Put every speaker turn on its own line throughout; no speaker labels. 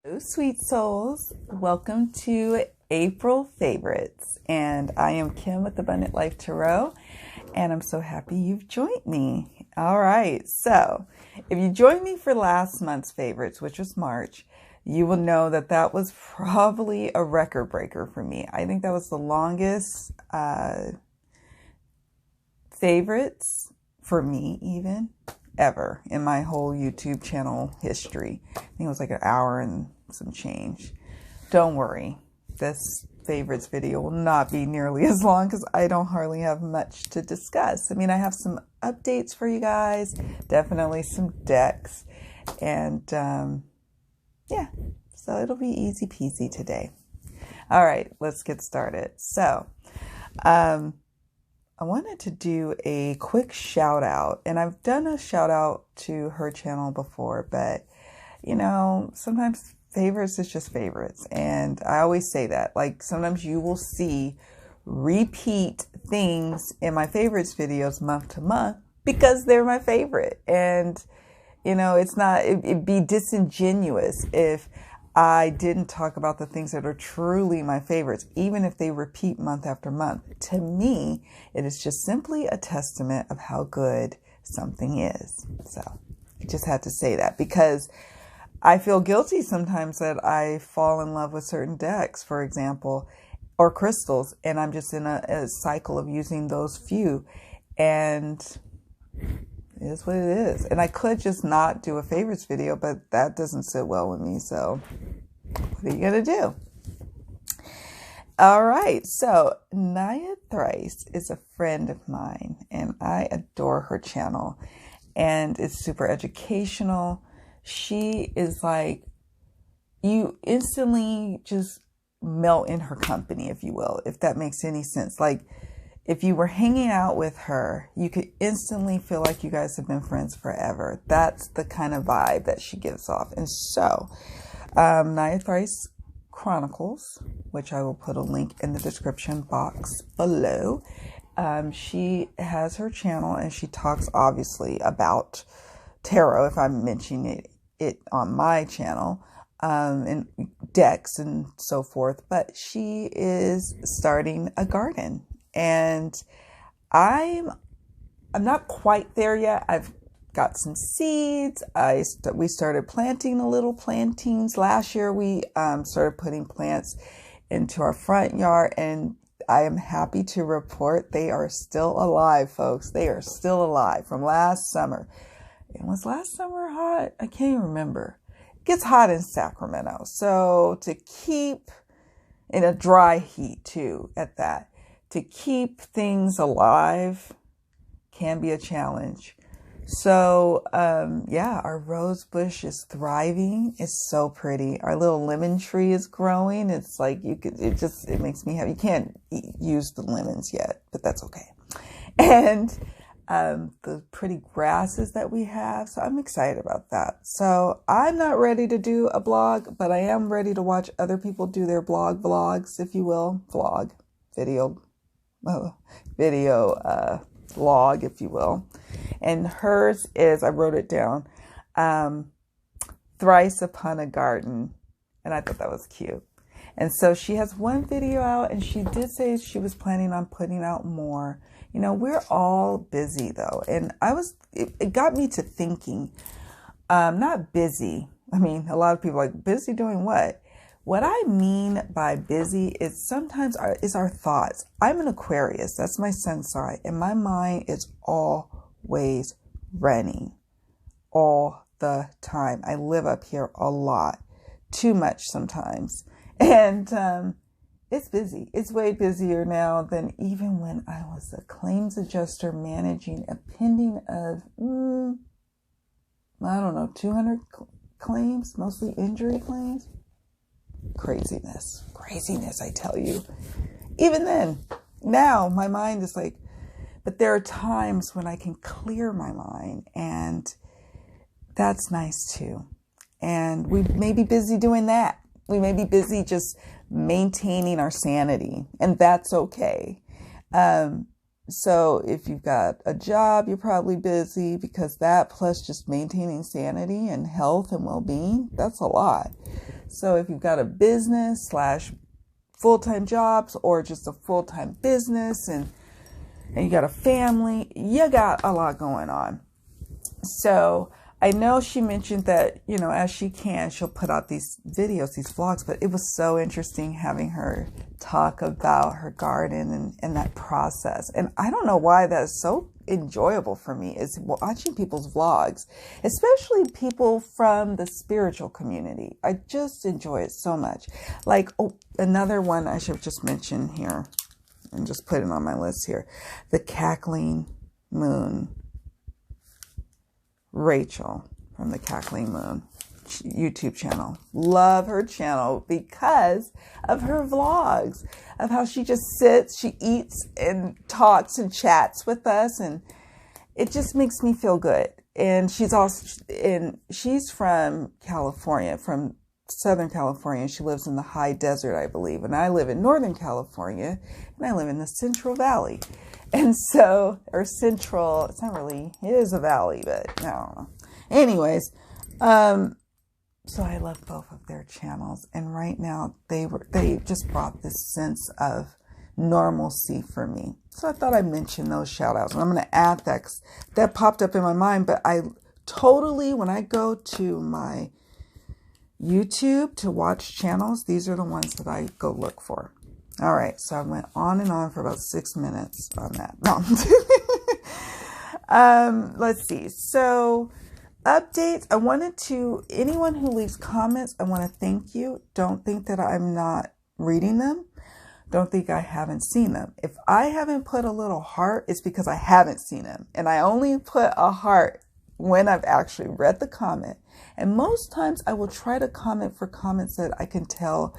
Hello, sweet souls. Welcome to April Favorites. And I am Kim with Abundant Life Tarot. And I'm so happy you've joined me. All right. So if you joined me for last month's favorites, which was March, you will know that that was probably a record breaker for me. I think that was the longest favorites for me even ever in my whole YouTube channel history. I think it was like an hour and some change. Don't worry, this favorites video will not be nearly as long because I don't hardly have much to discuss. I mean, I have some updates for you guys, definitely some decks, and yeah, so it'll be easy peasy today. All right, let's get started. So, I wanted to do a quick shout out, and I've done a shout out to her channel before, but you know, sometimes favorites is just favorites. And I always say that, like, sometimes you will see repeat things in my favorites videos month to month because they're my favorite. And, you know, it'd be disingenuous if I didn't talk about the things that are truly my favorites, even if they repeat month after month. To me, it is just simply a testament of how good something is. So I just had to say that because I feel guilty sometimes that I fall in love with certain decks, for example, or crystals, and I'm just in a cycle of using those few. And it is what it is. And I could just not do a favorites video, but that doesn't sit well with me. So what are you going to do? All right. So Naya Thrice is a friend of mine and I adore her channel and it's super educational. She is like, you instantly just melt in her company, if you will, if that makes any sense. Like, if you were hanging out with her, you could instantly feel like you guys have been friends forever. That's the kind of vibe that she gives off. And so, Naya Thrice Chronicles, which I will put a link in the description box below. She has her channel and she talks obviously about tarot, if I'm mentioning it on my channel, and decks and so forth. But she is starting a garden. And I'm not quite there yet. I've got some seeds. We started planting the little plantings. Last year, we started putting plants into our front yard. And I am happy to report they are still alive, folks. They are still alive from last summer. And was last summer hot? I can't even remember. It gets hot in Sacramento. So to keep in a dry heat too at that. To keep things alive can be a challenge. So, yeah, our rose bush is thriving. It's so pretty. Our little lemon tree is growing. It's like it makes me happy. You can't use the lemons yet, but that's okay. And, the pretty grasses that we have. So I'm excited about that. So I'm not ready to do a blog, but I am ready to watch other people do their vlogs, if you will, vlog, if you will. And hers is, I wrote it down, Thrice Upon a Garden. And I thought that was cute. And so she has one video out and she did say she was planning on putting out more. You know, we're all busy though. And it got me to thinking, not busy. I mean, a lot of people are like, busy doing what? What I mean by busy is sometimes is our thoughts. I'm an Aquarius. That's my sun sign. And my mind is always running all the time. I live up here a lot, too much sometimes. And it's busy. It's way busier now than even when I was a claims adjuster managing a pending of, I don't know, 200 claims, mostly injury claims. Craziness, I tell you. Even then, now my mind is like, but there are times when I can clear my mind and that's nice too. And we may be busy doing that. We may be busy just maintaining our sanity and that's okay. So if you've got a job, you're probably busy, because that plus just maintaining sanity and health and well-being, that's a lot. So if you've got a business slash full-time jobs, or just a full-time business, and you got a family, you got a lot going on. So I know she mentioned that, you know, as she can, she'll put out these videos, these vlogs, but it was so interesting having her talk about her garden and that process. And I don't know why that's so enjoyable for me, is watching people's vlogs, especially people from the spiritual community. I just enjoy it so much. Like, oh, another one I should just mention here and just put it on my list here. The Cackling Moon. Rachel from the Cackling Moon YouTube channel. Love her channel because of her vlogs, of how she just sits, she eats and talks and chats with us, and it just makes me feel good. And she's from California, from Southern California. She lives in the high desert, I believe, and I live in Northern California, and I live in the Central Valley. And so, or central, it's not really, it is a valley, but I don't know. Anyways, so I love both of their channels. And right now they just brought this sense of normalcy for me. So I thought I'd mention those shout outs. And I'm going to add that, 'cause that popped up in my mind, but I totally, when I go to my YouTube to watch channels, these are the ones that I go look for. All right, so I went on and on for about 6 minutes on that. No. Let's see. So, updates. I wanted to, anyone who leaves comments, I want to thank you. Don't think that I'm not reading them. Don't think I haven't seen them. If I haven't put a little heart, it's because I haven't seen them. And I only put a heart when I've actually read the comment. And most times I will try to comment for comments that I can tell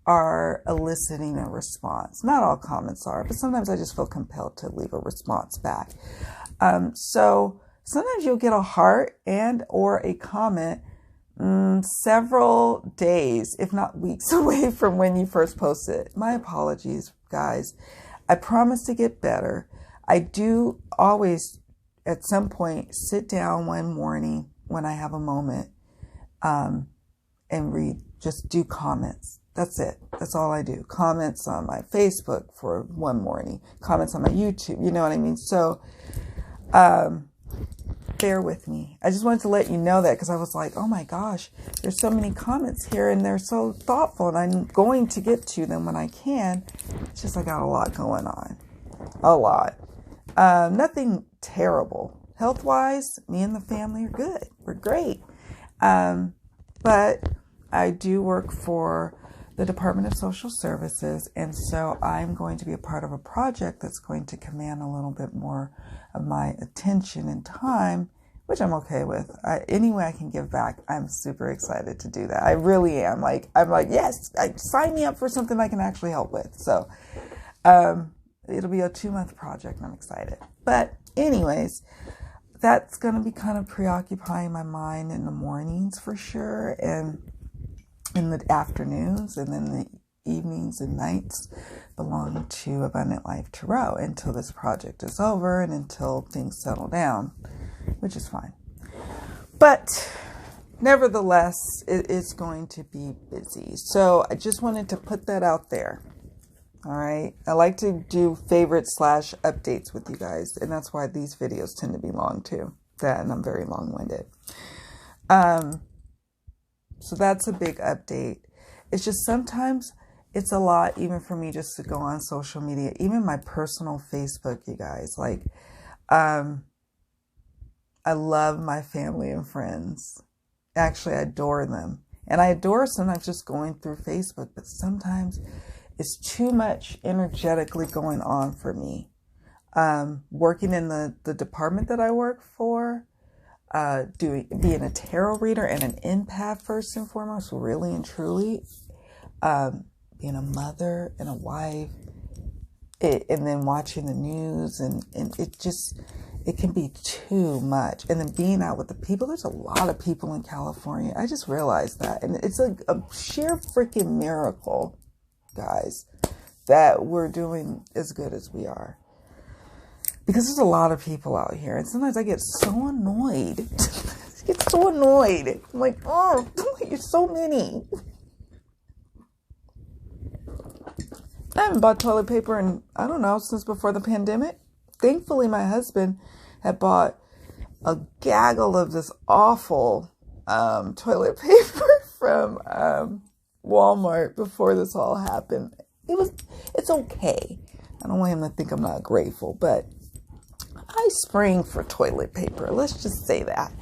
are eliciting a response. Not all comments are, but sometimes I just feel compelled to leave a response back. So sometimes you'll get a heart and or a comment several days, if not weeks away from when you first post it. My apologies, guys. I promise to get better. I do always, at some point, sit down one morning when I have a moment and read, just do comments. That's it. That's all I do. Comments on my Facebook for one morning. Comments on my YouTube. You know what I mean? So, bear with me. I just wanted to let you know that, because I was like, oh my gosh, there's so many comments here and they're so thoughtful, and I'm going to get to them when I can. It's just I got a lot going on. A lot. Nothing terrible. Health-wise, me and the family are good. We're great. But I do work for the Department of Social Services, and so I'm going to be a part of a project that's going to command a little bit more of my attention and time, which I'm okay with. Any way I can give back, I'm super excited to do that. I really am. I'm like, yes, sign me up for something I can actually help with. So it'll be a 2-month project, and I'm excited. But anyways, that's going to be kind of preoccupying my mind in the mornings for sure, and in the afternoons, and then the evenings and nights belong to Abundant Life Tarot until this project is over and until things settle down, which is fine. But nevertheless, it is going to be busy. So I just wanted to put that out there. All right. I like to do favorites / updates with you guys, and that's why these videos tend to be long too. And I'm very long-winded. So that's a big update. It's just sometimes it's a lot, even for me, just to go on social media, even my personal Facebook, you guys. Like, I love my family and friends. Actually, I adore them. And I adore sometimes just going through Facebook, but sometimes it's too much energetically going on for me. Working in the department that I work for, being a tarot reader and an empath first and foremost, really and truly, being a mother and a wife, and then watching the news, and it can be too much. And then being out with the people, there's a lot of people in California. I just realized that. And it's a sheer freaking miracle, guys, that we're doing as good as we are. because there's a lot of people out here, and sometimes I get so annoyed. I get so annoyed. I'm like, oh, you're so many. I haven't bought toilet paper in, I don't know, since before the pandemic. Thankfully, my husband had bought a gaggle of this awful toilet paper from Walmart before this all happened. It's okay. I don't want him to think I'm not grateful, but I spring for toilet paper. Let's just say that.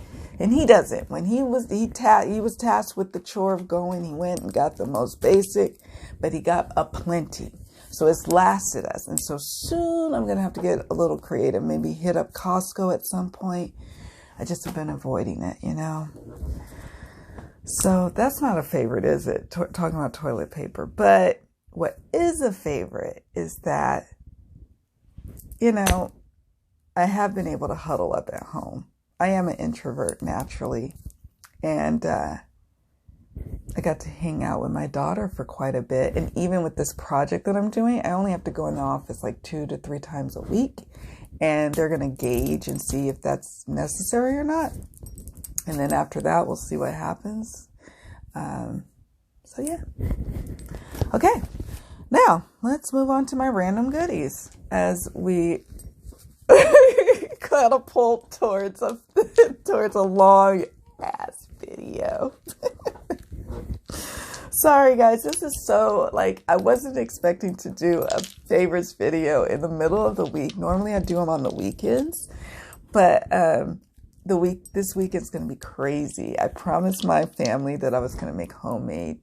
And he doesn't. When he was tasked with the chore of going, he went and got the most basic, but he got a plenty. So it's lasted us. And so soon I'm going to have to get a little creative, maybe hit up Costco at some point. I just have been avoiding it, you know. So that's not a favorite, is it? Talking about toilet paper. But what is a favorite is that, you know, I have been able to huddle up at home. I am an introvert naturally. And I got to hang out with my daughter for quite a bit. And even with this project that I'm doing, I only have to go in the office like 2 to 3 times a week. And they're going to gauge and see if that's necessary or not. And then after that, we'll see what happens. So yeah. Okay. Now, let's move on to my random goodies as we catapult towards a long ass video. Sorry guys, this is so, I wasn't expecting to do a favorites video in the middle of the week. Normally I do them on the weekends, but this weekend's going to be crazy. I promised my family that I was going to make homemade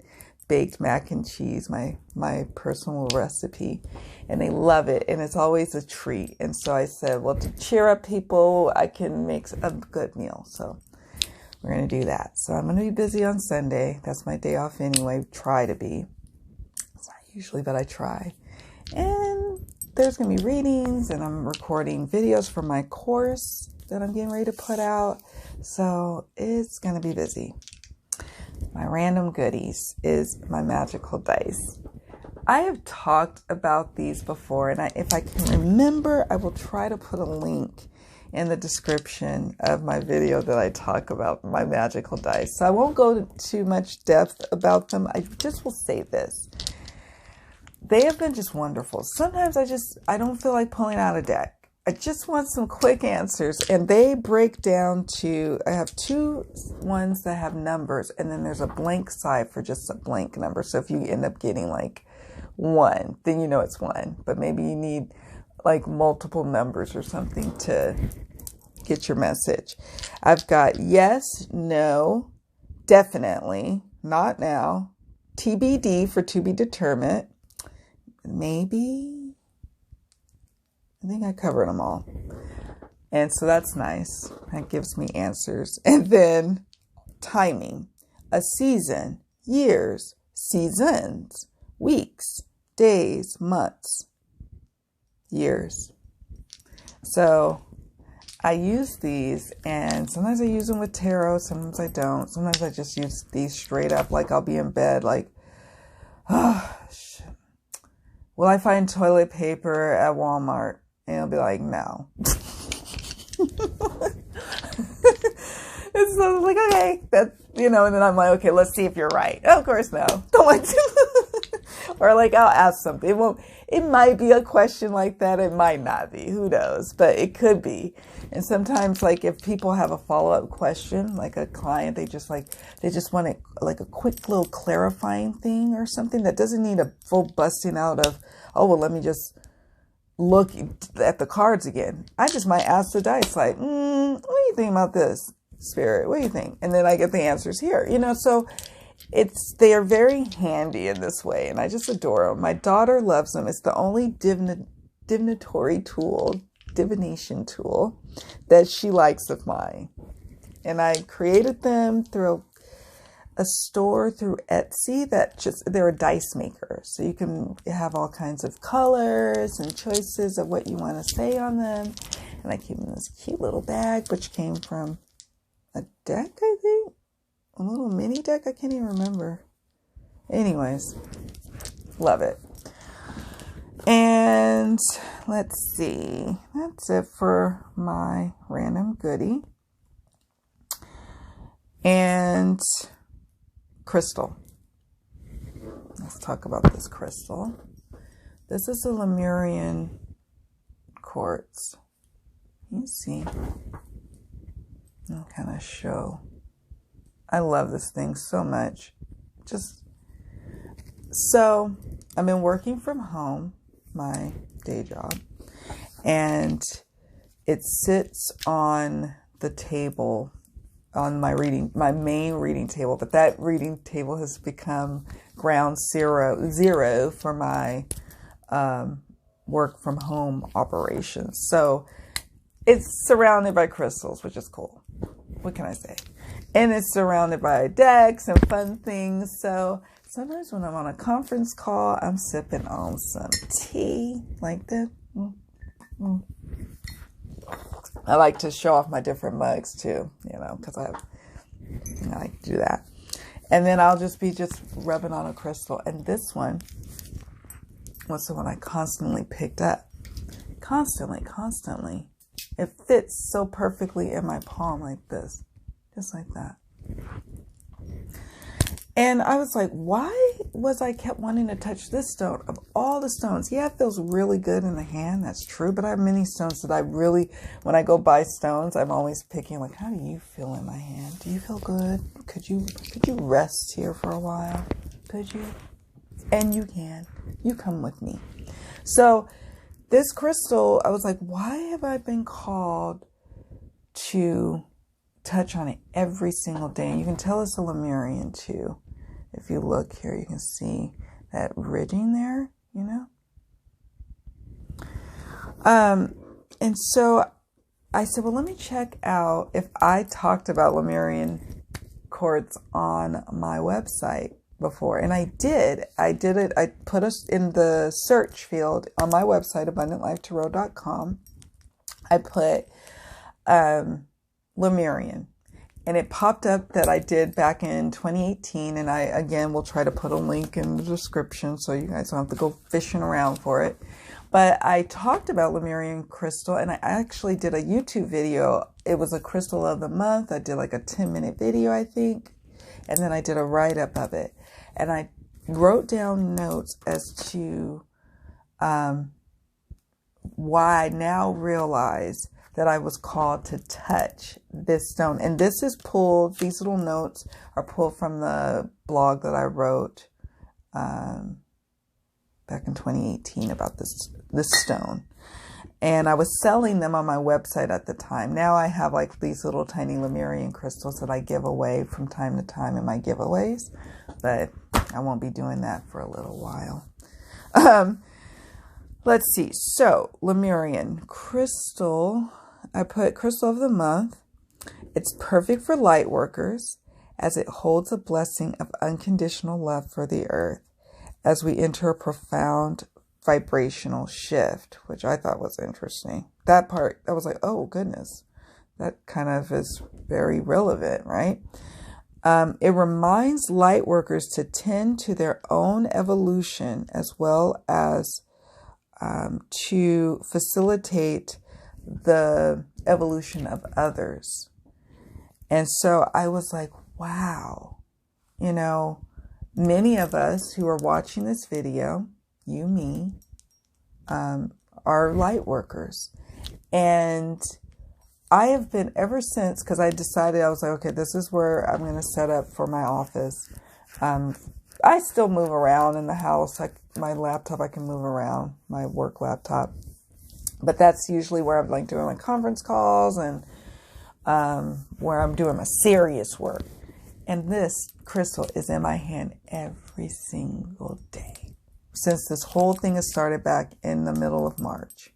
baked mac and cheese, my personal recipe, and they love it, and it's always a treat. And so I said, well, to cheer up people, I can make a good meal. So we're going to do that. So I'm going to be busy on Sunday. That's my day off anyway. Try to be. It's not usually, but I try. And there's going to be readings, and I'm recording videos for my course that I'm getting ready to put out. So it's going to be busy. My random goodies is my magical dice. I have talked about these before, and if I can remember, I will try to put a link in the description of my video that I talk about my magical dice. So I won't go to too much depth about them. I just will say this. They have been just wonderful. Sometimes I don't feel like pulling out a deck. I just want some quick answers, and they break down to, I have 2 ones that have numbers, and then there's a blank side for just a blank number. So if you end up getting 1, then you know it's 1, but maybe you need multiple numbers or something to get your message. I've got yes, no, definitely, not now, TBD for to be determined, maybe. I think I covered them all. And so that's nice. That gives me answers. And then timing, a season, years, seasons, weeks, days, months, years. So I use these, and sometimes I use them with tarot. Sometimes I don't. Sometimes I just use these straight up. I'll be in bed oh, shit. Will I find toilet paper at Walmart? And I'll be like, no. And so I'm okay, that's, and then I'm okay, let's see if you're right. Oh, of course, no. Don't want to. Or I'll ask something. It might be a question like that. It might not be. Who knows? But it could be. And sometimes, if people have a follow-up question, a client, they just want a quick little clarifying thing or something that doesn't need a full busting out of, oh, well, let me just look at the cards again. I just might ask the dice, what do you think about this, Spirit? What do you think? And then I get the answers here, so they are very handy in this way, and I just adore them. My daughter loves them. It's the only divination tool that she likes of mine. And I created them through a store through Etsy they're a dice maker. So you can have all kinds of colors and choices of what you want to say on them. And I keep them in this cute little bag, which came from a deck, I think. A little mini deck. I can't even remember. Anyways, love it. And let's see, that's it for my random goodie. And crystal. Let's talk about this crystal. This is a Lemurian quartz. You see, I'll kind of show. I love this thing so much. So I've been working from home, my day job, and it sits on the table, on my main reading table, but that reading table has become ground zero for my work from home operations. So it's surrounded by crystals, which is cool. What can I say? And it's surrounded by decks and fun things. So sometimes when I'm on a conference call, I'm sipping on some tea like this. I like to show off my different mugs too, because I like to do that. And then I'll just be rubbing on a crystal. And this one was the one I constantly picked up. Constantly. It fits so perfectly in my palm like this. Just like that. And I was like, why was I kept wanting to touch this stone of all the stones? Yeah, it feels really good in the hand. That's true. But I have many stones that I really, when I go buy stones, I'm always picking like, how do you feel in my hand? Do you feel good? Could you rest here for a while? Could you? And you can. You come with me. So this crystal, I was like, why have I been called to touch on it every single day? And you can tell it's a Lemurian too. If you look here, you can see that ridging there, and so I said, well, let me check out if I talked about Lemurian quartz on my website before. And I did. I put us in the search field on my website, abundantlifetarot.com. I put Lemurian, and it popped up that I did back in 2018. And I, again, will try to put a link in the description so you guys don't have to go fishing around for it. But I talked about Lemurian crystal, and I actually did a YouTube video. It was a crystal of the month. I did like a 10-minute video, I think. And then I did a write-up of it. And I wrote down notes as to why I now realize that I was called to touch this stone. And this is pulled, these little notes are pulled from the blog that I wrote back in 2018 about this stone. And I was selling them on my website at the time. Now I have like these little tiny Lemurian crystals that I give away from time to time in my giveaways. But I won't be doing that for a little while. Let's see. So Lemurian crystal, I put crystal of the month. It's perfect for light workers as it holds a blessing of unconditional love for the earth as we enter a profound vibrational shift, which I thought was interesting. That part, I was like, oh goodness, that kind of is very relevant, right? It reminds light workers to tend to their own evolution as well as to facilitate the evolution of others. And so I was like, wow, many of us who are watching this video, you, me, are light workers. And I have been ever since, because I decided, I was like, okay, this is where I'm going to set up for my office. I still move around in the house. My laptop, I can move around, my work laptop. But that's usually where I'm like doing my conference calls and where I'm doing my serious work. And this crystal is in my hand every single day since this whole thing has started back in the middle of March.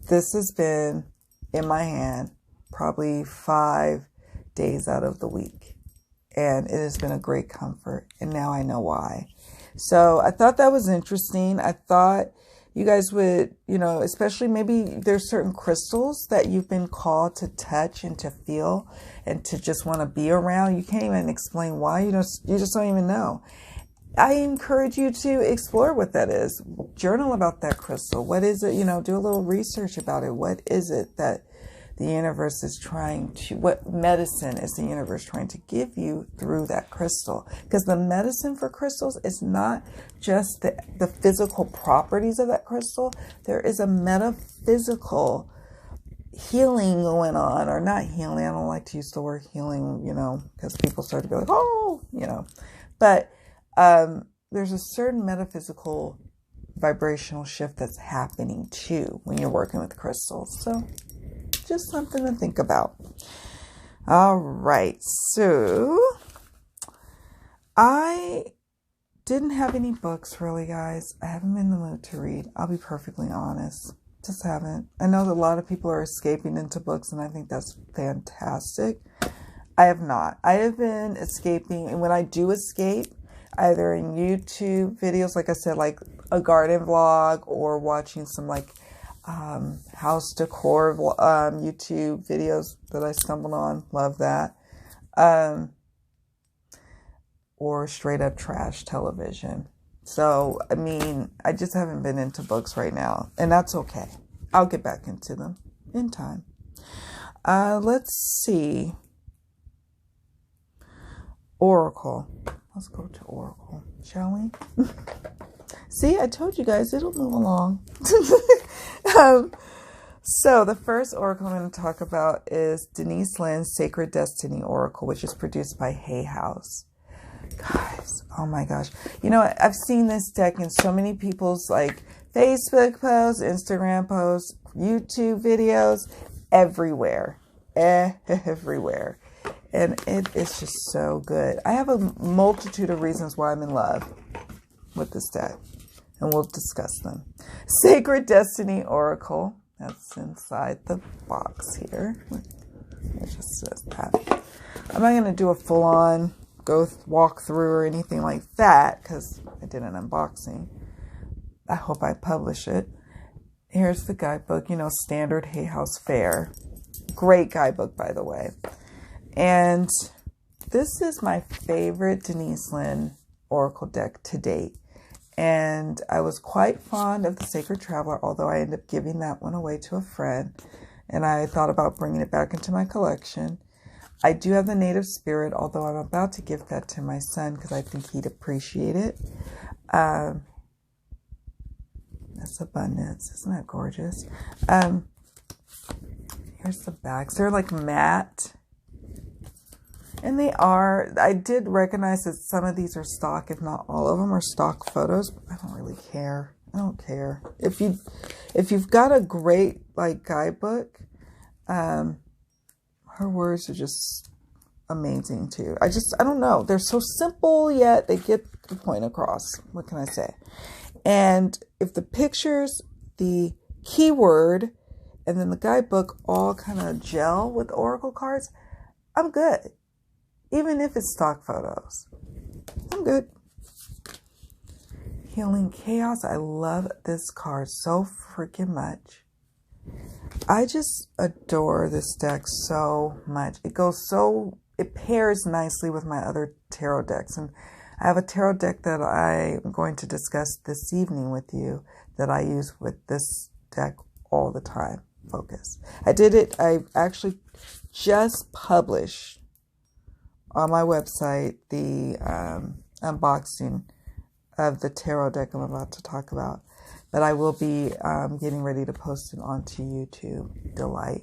This has been in my hand probably 5 days out of the week. And it has been a great comfort. And now I know why. So I thought that was interesting. I thought you guys would, especially maybe there's certain crystals that you've been called to touch and to feel and to just want to be around. You can't even explain why. You just don't even know. I encourage you to explore what that is. Journal about that crystal. What is it? You know, do a little research about it. What is it that the universe is trying to, what medicine is the universe trying to give you through that crystal? Because the medicine for crystals is not just the physical properties of that crystal. There is a metaphysical healing going on, or not healing. I don't like to use the word healing, you know, because people start to be like, oh, you know, but there's a certain metaphysical vibrational shift that's happening too when you're working with crystals. So just something to think about. All right. So I didn't have any books really, guys. I haven't been in the mood to read. I'll be perfectly honest. Just haven't. I know that a lot of people are escaping into books, and I think that's fantastic. I have not. I have been escaping, and when I do escape, either in YouTube videos, like I said, like a garden vlog, or watching some like house decor YouTube videos that I stumbled on. Love that. Or straight up trash television. So, I mean, I just haven't been into books right now, and that's okay. I'll get back into them in time. Let's see. Oracle. Let's go to Oracle, shall we? See, I told you guys it'll move along. So the first oracle I'm going to talk about is Denise Linn's Sacred Destiny Oracle, which is produced by Hay House. Guys, oh my gosh. You know, I've seen this deck in so many people's like Facebook posts, Instagram posts, YouTube videos, everywhere. Everywhere. And it is just so good. I have a multitude of reasons why I'm in love with this deck, and we'll discuss them. Sacred Destiny Oracle. That's inside the box here. It just says that. I'm not going to do a full-on walk through or anything like that, because I did an unboxing. I hope I publish it. Here's the guidebook, you know, standard Hay House fare. Great guidebook, by the way. And this is my favorite Denise Linn Oracle deck to date. And I was quite fond of the Sacred Traveler, although I ended up giving that one away to a friend. And I thought about bringing it back into my collection. I do have the Native Spirit, although I'm about to give that to my son because I think he'd appreciate it. That's abundance. Isn't that gorgeous? Here's the backs. They're like matte. And they are, I did recognize that some of these are stock, if not all of them are stock photos, but I don't really care. I don't care. If you've got a great like guidebook, her words are just amazing too. I don't know. They're so simple, yet they get the point across. What can I say? And if the pictures, the keyword, and then the guidebook all kind of gel with Oracle cards, I'm good. Even if it's stock photos, I'm good. Healing Chaos. I love this card so freaking much. I just adore this deck so much. It pairs nicely with my other tarot decks. And I have a tarot deck that I'm going to discuss this evening with you that I use with this deck all the time. Focus. I actually just published on my website the unboxing of the tarot deck I'm about to talk about. But I will be getting ready to post it onto YouTube Delight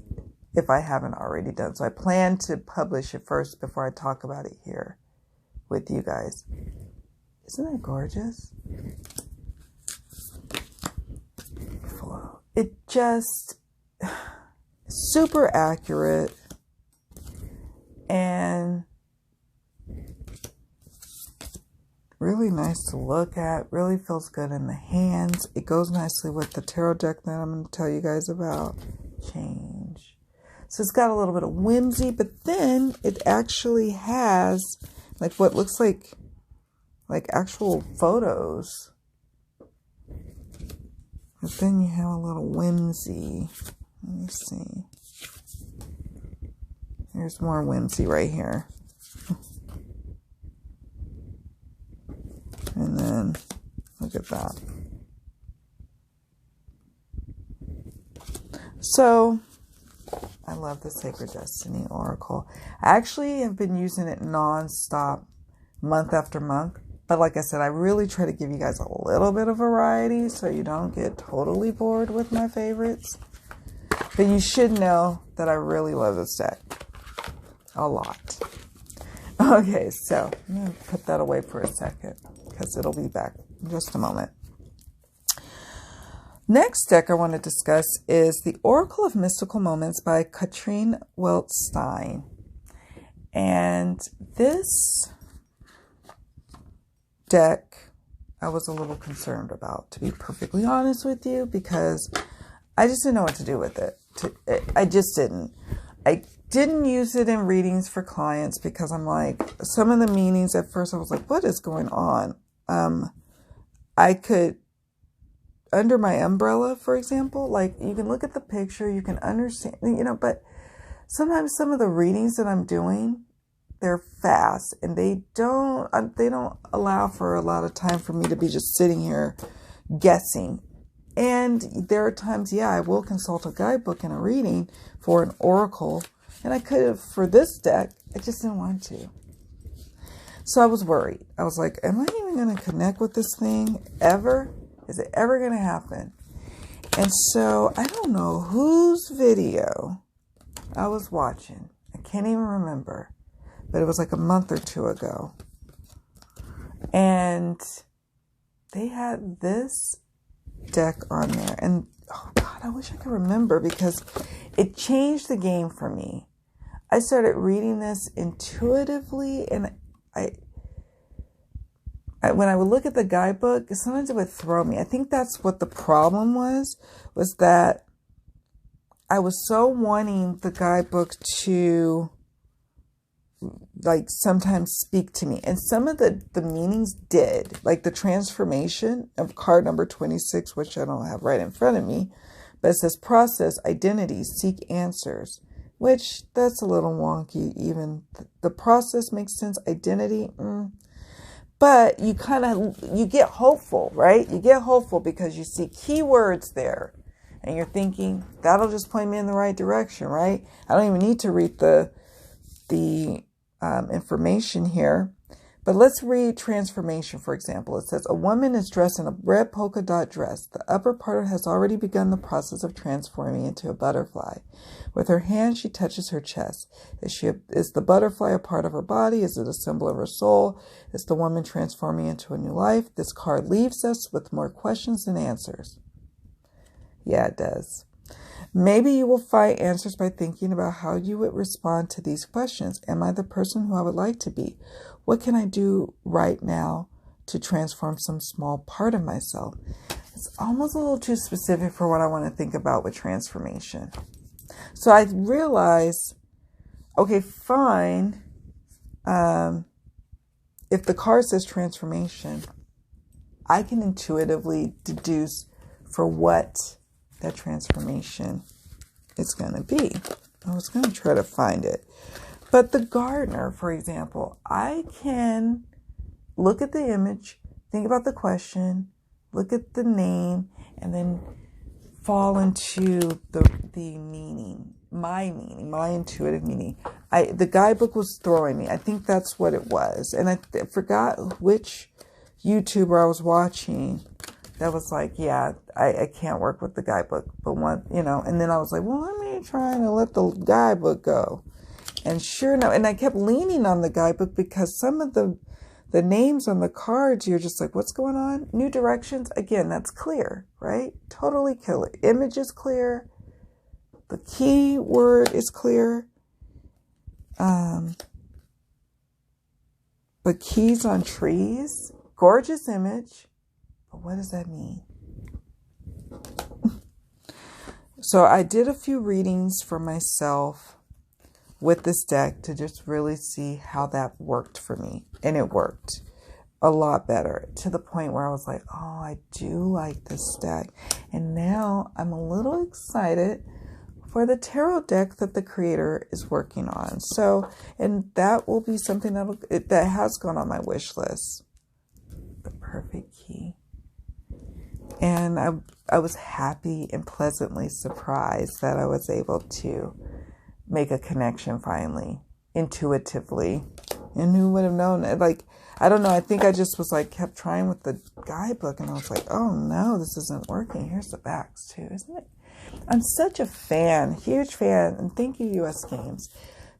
if I haven't already done. So I plan to publish it first before I talk about it here with you guys. Isn't that gorgeous? It just super accurate and really nice to look at. Really feels good in the hands. It goes nicely with the tarot deck that I'm going to tell you guys about. Change. So it's got a little bit of whimsy, but then it actually has like what looks like actual photos. But then you have a little whimsy. Let me see. There's more whimsy right here. And that. So, I love the Sacred Destiny Oracle. I actually have been using it non-stop, month after month. But like I said, I really try to give you guys a little bit of variety so you don't get totally bored with my favorites. But you should know that I really love this deck. A lot. Okay, so I'm going to put that away for a second because it'll be back in just a moment. Next deck I want to discuss is the Oracle of Mystical Moments by Katrin Weltstein. And this deck I was a little concerned about, to be perfectly honest with you, because I just didn't know what to do with it. I just didn't. I didn't use it in readings for clients because I'm like, some of the meanings at first I was like, what is going on? I could, under my umbrella, for example, like you can look at the picture, you can understand, but sometimes some of the readings that I'm doing, they're fast and they don't allow for a lot of time for me to be just sitting here guessing. And there are times, I will consult a guidebook in a reading for an oracle, and I could have for this deck, I just didn't want to. So I was worried. I was like, am I even going to connect with this thing ever? Is it ever going to happen? And so I don't know whose video I was watching. I can't even remember. But it was like a month or two ago. And they had this deck on there. And, oh God, I wish I could remember because it changed the game for me. I started reading this intuitively, and I when I would look at the guidebook, sometimes it would throw me. I think that's what the problem was that I was so wanting the guidebook to like sometimes speak to me. And some of the meanings did, like the transformation of card number 26, which I don't have right in front of me, but it says process, identity, seek answers, which that's a little wonky. Even the process makes sense. Identity, But you get hopeful, right? You get hopeful because you see keywords there and you're thinking that'll just point me in the right direction, right? I don't even need to read the information here, but let's read transformation, for example. It says, a woman is dressed in a red polka dot dress. The upper part has already begun the process of transforming into a butterfly. With her hand, she touches her chest. Is the butterfly a part of her body? Is it a symbol of her soul? Is the woman transforming into a new life? This card leaves us with more questions than answers. Yeah, it does. Maybe you will find answers by thinking about how you would respond to these questions. Am I the person who I would like to be? What can I do right now to transform some small part of myself? It's almost a little too specific for what I want to think about with transformation. So I realized, okay, fine. If the card says transformation, I can intuitively deduce for what that transformation is going to be. I was going to try to find it. But the gardener, for example, I can look at the image, think about the question, look at the name, and then fall into the meaning, my intuitive meaning. The guidebook was throwing me. I think that's what it was. And I forgot which YouTuber I was watching that was like, yeah, I can't work with the guidebook. But and then I was like, well, let me try to let the guidebook go. And sure enough, and I kept leaning on the guidebook because some of the names on the cards, you're just like, what's going on? New directions. Again, that's clear, right? Totally clear. Image is clear. The key word is clear. But keys on trees, gorgeous image. But what does that mean? So I did a few readings for myself with this deck to just really see how that worked for me. And it worked a lot better, to the point where I was like, oh, I do like this deck. And now I'm a little excited for the tarot deck that the creator is working on. So, and that will be something that has gone on my wish list. The perfect key. And I was happy and pleasantly surprised that I was able to make a connection finally, intuitively. And who would have known it? Like, I don't know. I think I just was like, kept trying with the guidebook, and I was like, oh no, this isn't working. Here's the backs too, isn't it? I'm such a fan, huge fan, and thank you, US Games.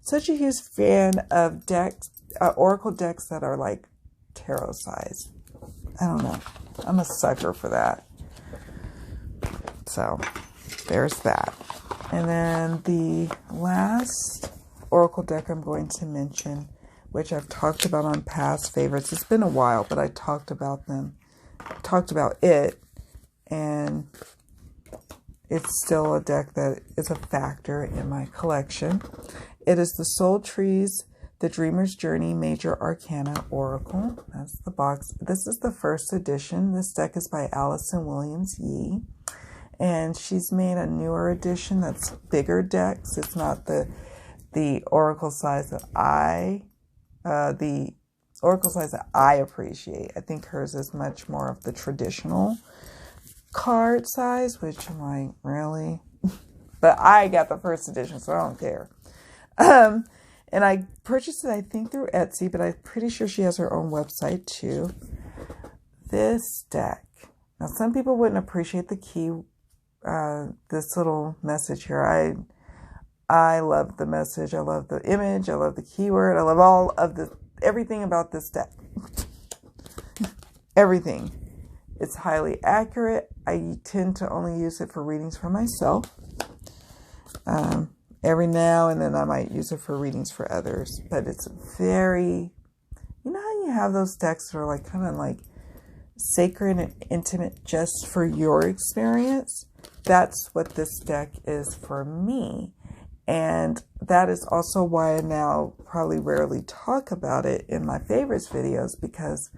Such a huge fan of decks, oracle decks that are like tarot size. I don't know. I'm a sucker for that. So there's that. And then the last oracle deck I'm going to mention, which I've talked about on past favorites. It's been a while, but I talked about it, and it's still a deck that is a factor in my collection. It is the Soul Trees, The Dreamer's Journey Major Arcana Oracle. That's the box. This is the first edition. This deck is by Allison Williams Yee, and she's made a newer edition that's bigger decks. It's not the oracle size that I appreciate. I think hers is much more of the traditional card size, which I'm like, really? But I got the first edition, so I don't care. And I purchased it, I think, through Etsy, but I'm pretty sure she has her own website too. This deck. Now, some people wouldn't appreciate the key, this little message here. I love the message. I love the image. I love the keyword. I love everything about this deck. Everything. It's highly accurate. I tend to only use it for readings for myself. Every now and then I might use it for readings for others. But it's very, you know how you have those decks that are like kind of like sacred and intimate just for your experience? That's what this deck is for me. And that is also why I now probably rarely talk about it in my favorites videos, because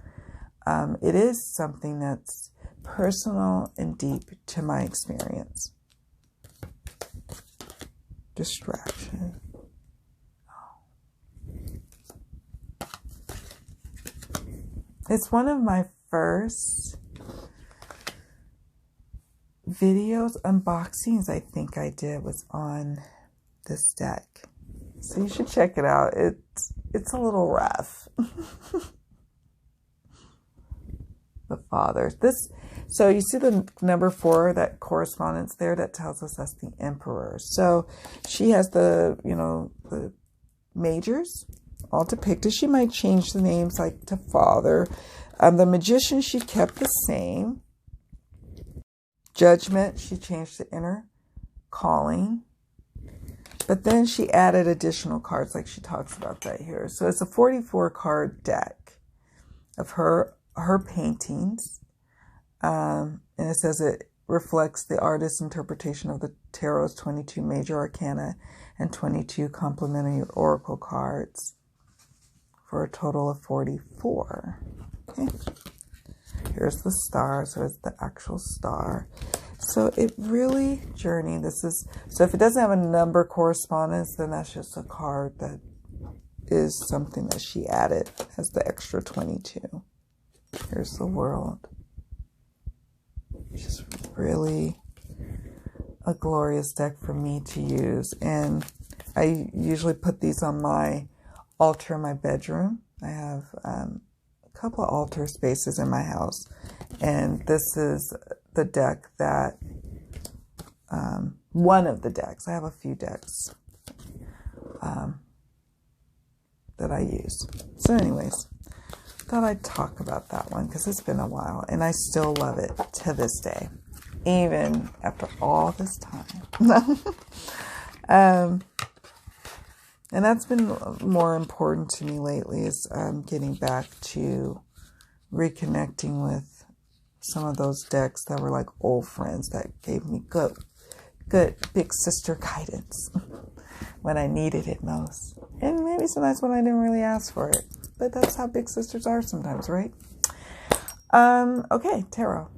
it is something that's personal and deep to my experience. Distraction. It's one of my first videos, unboxings I think I did, was on this deck. So you should check it out. It's a little rough. The Father. So you see the number 4, that correspondence there, that tells us that's the Emperor. So she has the majors all depicted. She might change the names like to Father. The Magician, she kept the same. Judgment, she changed the inner calling. But then she added additional cards, like she talks about that here. So it's a 44 card deck of her paintings. And it says it reflects the artist's interpretation of the tarot's 22 major arcana and 22 complementary oracle cards for a total of 44. Okay. Here's the star. So it's the actual star. So it really journeyed. So if it doesn't have a number correspondence, then that's just a card that is something that she added as the extra 22. Here's the World. Just really a glorious deck for me to use. And I usually put these on my altar in my bedroom. I have a couple of altar spaces in my house. And this is the deck that, one of the decks, I have a few decks that I use. So anyways, thought I'd talk about that one because it's been a while and I still love it to this day, even after all this time. And that's been more important to me lately, is getting back to reconnecting with some of those decks that were like old friends that gave me good big sister guidance when I needed it most. And maybe sometimes when I didn't really ask for it. But that's how big sisters are sometimes, right? Okay, tarot.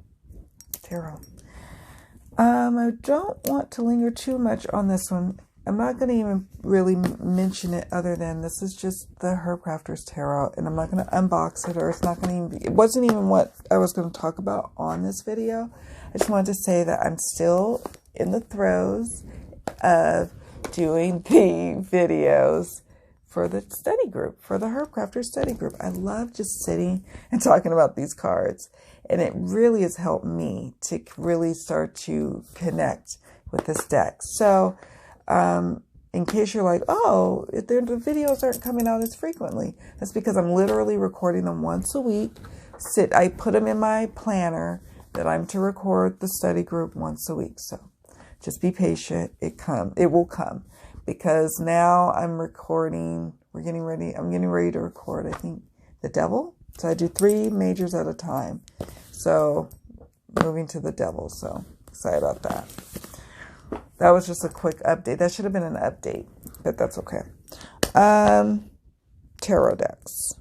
I don't want to linger too much on this one. I'm not going to even really mention it other than this is just the Herbcrafters Tarot, and I'm not going to unbox it, or it's not going to even be, it wasn't even what I was going to talk about on this video. I just wanted to say that I'm still in the throes of doing the videos for the study group, for the Herbcrafters study group. I love just sitting and talking about these cards, and it really has helped me to really start to connect with this deck. So, in case you're like, oh, the videos aren't coming out as frequently, that's because I'm literally recording them once a week. I put them in my planner that I'm to record the study group once a week. So just be patient. It will come, because now I'm getting ready to record, I think, the Devil. So I do 3 majors at a time. So moving to the Devil. So excited about that. That was just a quick update. That should have been an update, but that's okay. Tarot decks.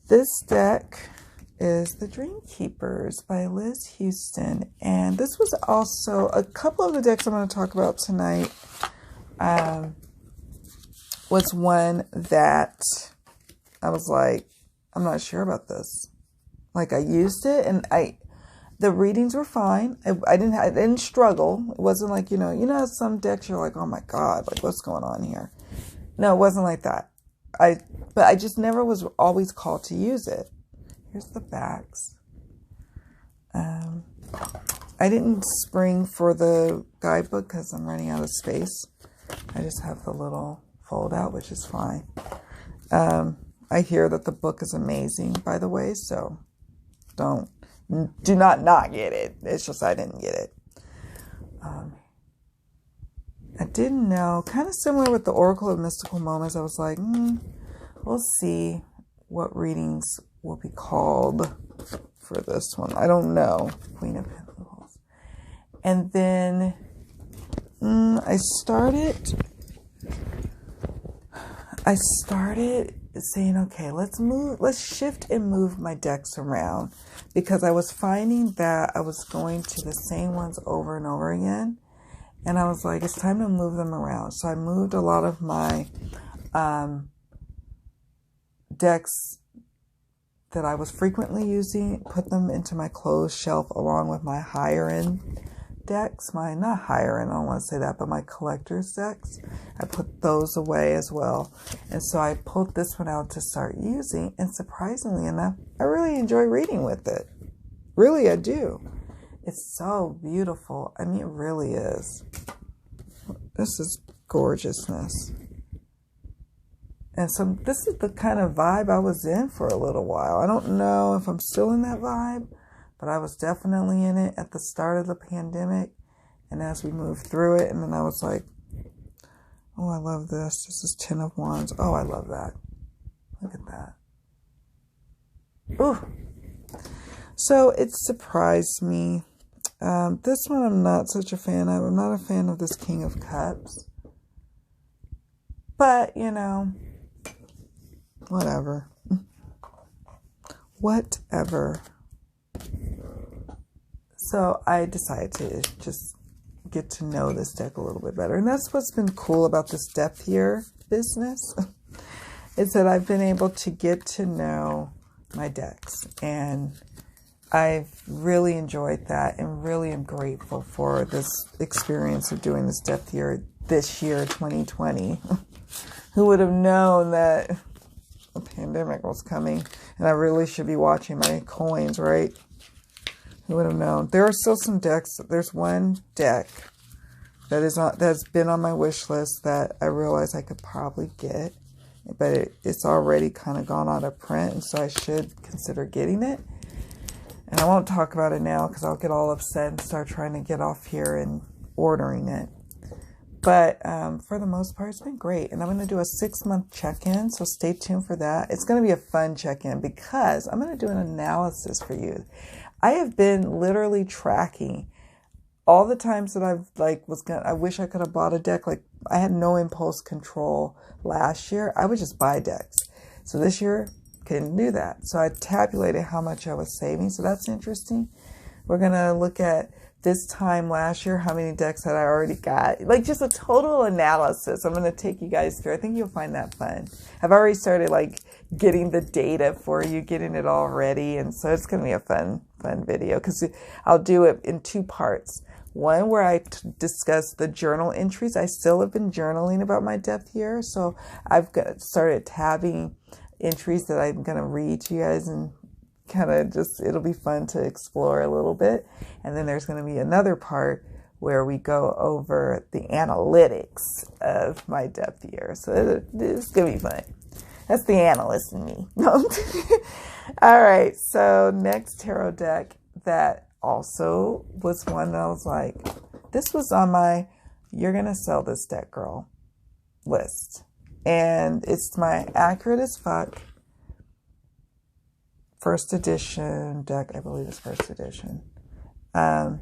This deck is the Dreamkeepers by Liz Houston. And this was also a couple of the decks I'm going to talk about tonight. Was one that I was like, I'm not sure about this. Like, I used it and the readings were fine. I didn't struggle. It wasn't like, you know, some decks you're like, oh my God, like what's going on here? No, it wasn't like that. But I just never was always called to use it. Here's the backs. I didn't spring for the guidebook because I'm running out of space. I just have the little fold out, which is fine. I hear that the book is amazing, by the way, so do not get it. It's just I didn't get it. I didn't know, kind of similar with the Oracle of Mystical Moments, I was like, we'll see what readings will be called for this one. I don't know. Queen of Pentacles. And then I started saying, okay, let's shift and move my decks around, because I was finding that I was going to the same ones over and over again. And I was like, it's time to move them around. So I moved a lot of my decks that I was frequently using, put them into my closed shelf along with my higher end decks. Not higher end, I don't want to say that, but my collector's decks. I put those away as well. And so I pulled this one out to start using. And surprisingly enough, I really enjoy reading with it. Really, I do. It's so beautiful. I mean, it really is. This is gorgeousness. And so this is the kind of vibe I was in for a little while. I don't know if I'm still in that vibe, but I was definitely in it at the start of the pandemic. And as we moved through it, and then I was like, oh, I love this. This is 10 of Wands. Oh, I love that. Look at that. Ooh. So it surprised me. This one I'm not such a fan of. I'm not a fan of this King of Cups. But, you know, whatever. Whatever. So I decided to just get to know this deck a little bit better. And that's what's been cool about this depth year business. Is that I've been able to get to know my decks. And I've really enjoyed that and really am grateful for this experience of doing this depth year this year, 2020. Who would have known that a pandemic was coming? And I really should be watching my coins, right? Who would have known? There are still some decks. There's one deck that's been on my wish list that I realize I could probably get, but it's already kind of gone out of print, and so I should consider getting it. And I won't talk about it now because I'll get all upset and start trying to get off here and ordering it. But for the most part, it's been great. And I'm going to do a 6-month check-in, so stay tuned for that. It's going to be a fun check-in because I'm going to do an analysis for you. I have been literally tracking all the times that I wish I could have bought a deck. Like, I had no impulse control last year. I would just buy decks. So this year, couldn't do that. So I tabulated how much I was saving. So that's interesting. We're going to look at this time last year, how many decks had I already got? Like just a total analysis. I'm going to take you guys through. I think you'll find that fun. I've already started like getting the data for you, getting it all ready. And so it's going to be a fun video because I'll do it in 2 parts. One where I discuss the journal entries. I still have been journaling about my depth year. So I've started tabbing entries that I'm going to read to you guys and kind of just, it'll be fun to explore a little bit. And then there's going to be another part where we go over the analytics of my depth year. So it's going to be fun. That's the analyst in me. All right. So next tarot deck that also was one that I was like, this was on my, you're going to sell this deck, girl list. And it's my Accurate as Fuck first edition deck. I believe it's first edition. I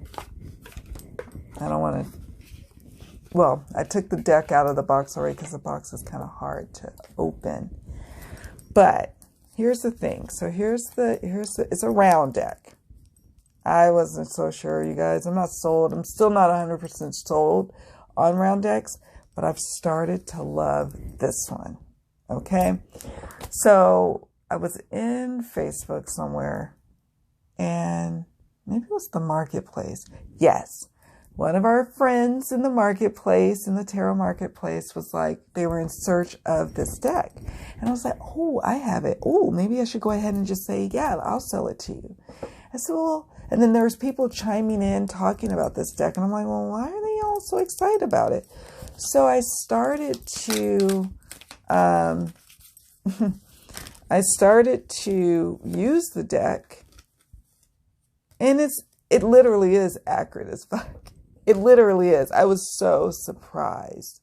don't want to, well, I took the deck out of the box already because the box is kind of hard to open. But here's the thing. So here's the, it's a round deck. I wasn't so sure, you guys. I'm not sold. I'm still not 100% sold on round decks, but I've started to love this one. Okay. So I was in Facebook somewhere and maybe it was the marketplace. Yes. One of our friends in the marketplace, in the tarot marketplace, was like, they were in search of this deck. And I was like, oh, I have it. Oh, maybe I should go ahead and just say, yeah, I'll sell it to you. I said, well, and then there's people chiming in talking about this deck. And I'm like, well, why are they all so excited about it? So I started to, use the deck, and it literally is accurate as fuck. It literally is. I was so surprised.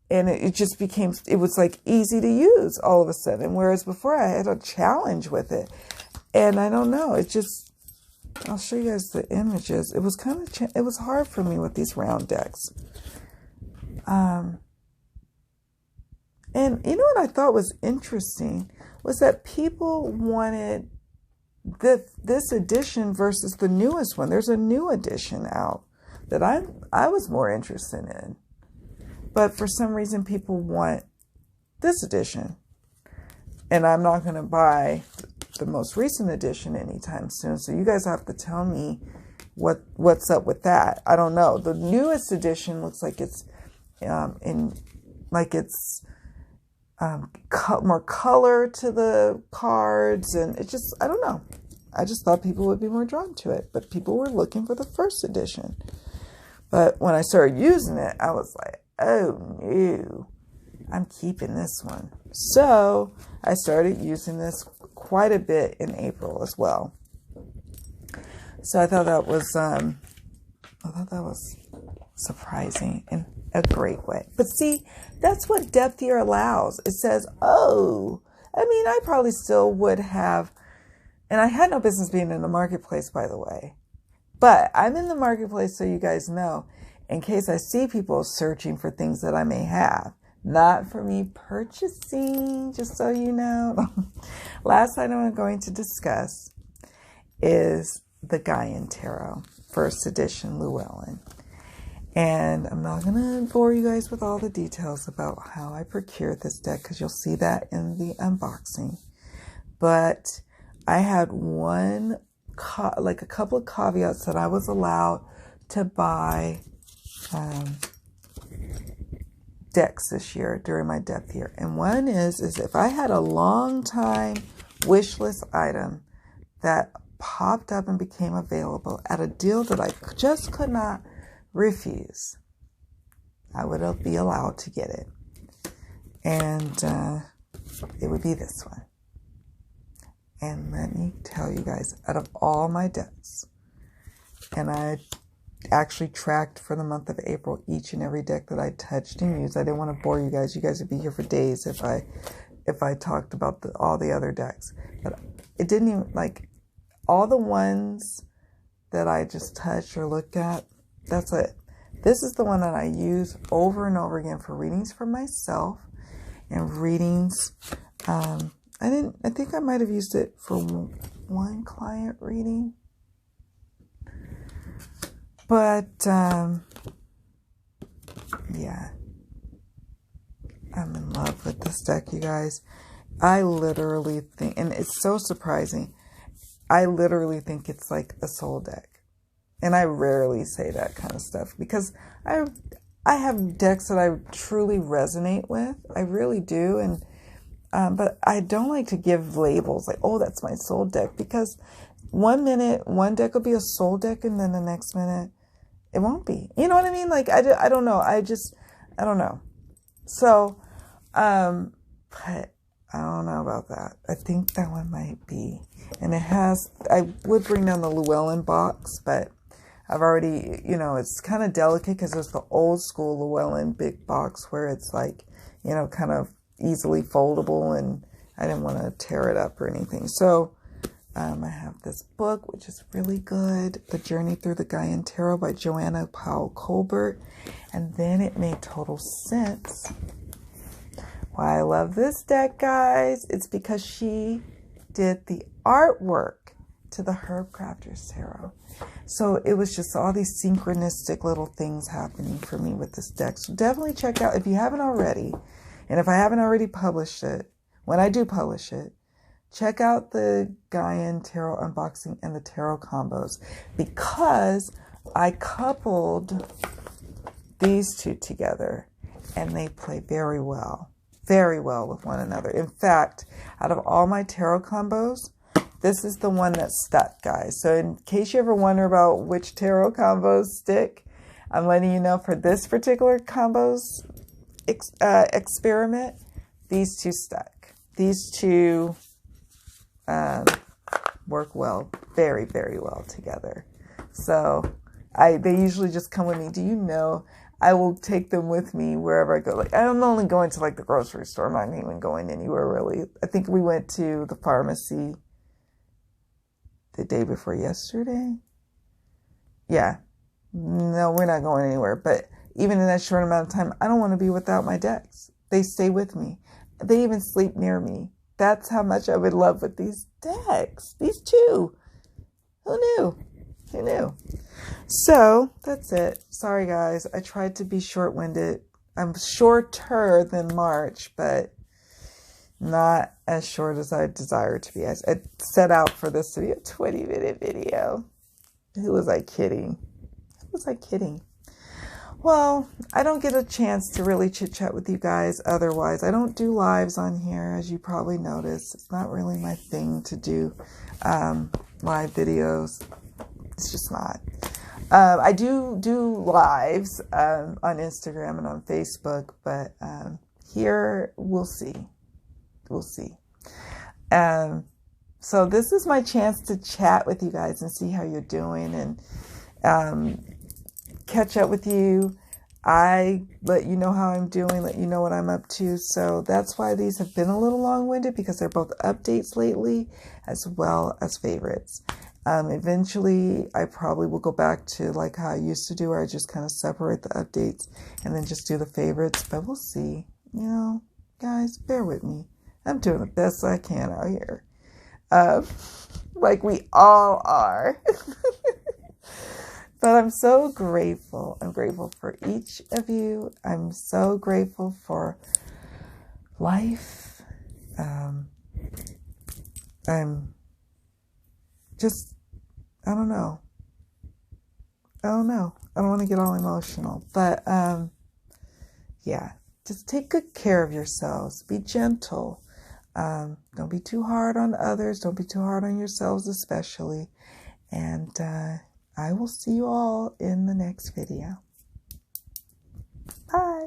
And it just became, it was like easy to use all of a sudden. Whereas before I had a challenge with it. And I don't know, it just, I'll show you guys the images. It was kind of, it was hard for me with these round decks. And you know what I thought was interesting was that people wanted this edition versus the newest one. There's a new edition out that I was more interested in. But for some reason, people want this edition. And I'm not going to buy the most recent edition anytime soon. So you guys have to tell me what's up with that. I don't know. The newest edition looks like it's more color to the cards, and it just, I don't know. I just thought people would be more drawn to it, but people were looking for the first edition. But when I started using it, I was like, oh no, I'm keeping this one. So I started using this quite a bit in April as well. So I thought that was surprising in a great way. But see, that's what depth year allows. It says, oh, I mean, I probably still would have, and I had no business being in the marketplace, by the way. But I'm in the marketplace so you guys know, in case I see people searching for things that I may have. Not for me purchasing, just so you know. Last item I'm going to discuss is the Gaian Tarot, first edition Llewellyn. And I'm not going to bore you guys with all the details about how I procured this deck, because you'll see that in the unboxing. But I had a couple of caveats that I was allowed to buy decks this year during my depth year. And one is if I had a long time wish list item that popped up and became available at a deal that I just could not refuse, I would be allowed to get it. And it would be this one. And let me tell you guys, out of all my decks, and I actually tracked for the month of April each and every deck that I touched and used. I didn't want to bore you guys. You guys would be here for days if I talked about all the other decks. But it didn't even, like, all the ones that I just touched or looked at, that's it. This is the one that I use over and over again for readings for myself and readings. I think I might have used it for one client reading. But, yeah, I'm in love with this deck, you guys. I literally think, and it's so surprising, I literally think it's like a soul deck. And I rarely say that kind of stuff because I have decks that I truly resonate with. I really do. And, but I don't like to give labels like, oh, that's my soul deck, because one minute, one deck will be a soul deck, and then the next minute it won't be. You know what I mean? Like, I don't know. I don't know. So, but I don't know about that. I think that one might be. And it has, I would bring down the Llewellyn box, but I've already, you know, it's kind of delicate because there's the old school Llewellyn big box where it's like, you know, kind of easily foldable, and I didn't want to tear it up or anything. So I have this book, which is really good, The Journey Through the Gaian Tarot by Joanna Powell Colbert. And then it made total sense why I love this deck, guys. It's because she did the artwork to the Herb Crafter's Tarot. So it was just all these synchronistic little things happening for me with this deck. So definitely check out, if you haven't already, and if I haven't already published it, when I do publish it, check out the Gaian Tarot unboxing and the tarot combos, because I coupled these two together and they play very well with one another. In fact, out of all my tarot combos, this is the one that stuck, guys. So in case you ever wonder about which tarot combos stick, I'm letting you know for this particular combos experiment, these two stuck. These two work well, very, very well together. So they usually just come with me. Do you know, I will take them with me wherever I go. Like, I'm only going to like the grocery store. I'm not even going anywhere really. I think we went to the pharmacy the day before yesterday. Yeah. No, we're not going anywhere. But even in that short amount of time, I don't want to be without my decks. They stay with me. They even sleep near me. That's how much I'm in love with these decks. These two. Who knew? Who knew? So that's it. Sorry, guys. I tried to be short-winded. I'm shorter than March, but not as short as I desire to be. I set out for this to be a 20-minute video. Who was I kidding? Who was I kidding? Well, I don't get a chance to really chit-chat with you guys otherwise. I don't do lives on here, as you probably noticed. It's not really my thing to do live videos. It's just not. I do lives on Instagram and on Facebook, but here we'll see. We'll see. So this is my chance to chat with you guys and see how you're doing and catch up with you. I let you know how I'm doing, let you know what I'm up to. So that's why these have been a little long-winded, because they're both updates lately as well as favorites. Eventually, I probably will go back to like how I used to do, where I just kind of separate the updates and then just do the favorites. But we'll see. You know, guys, bear with me. I'm doing the best I can out here. Like we all are. But I'm so grateful. I'm grateful for each of you. I'm so grateful for life. I'm just, I don't know. I don't want to get all emotional. But yeah, just take good care of yourselves. Be gentle. Don't be too hard on others. Don't be too hard on yourselves especially. And I will see you all in the next video. Bye.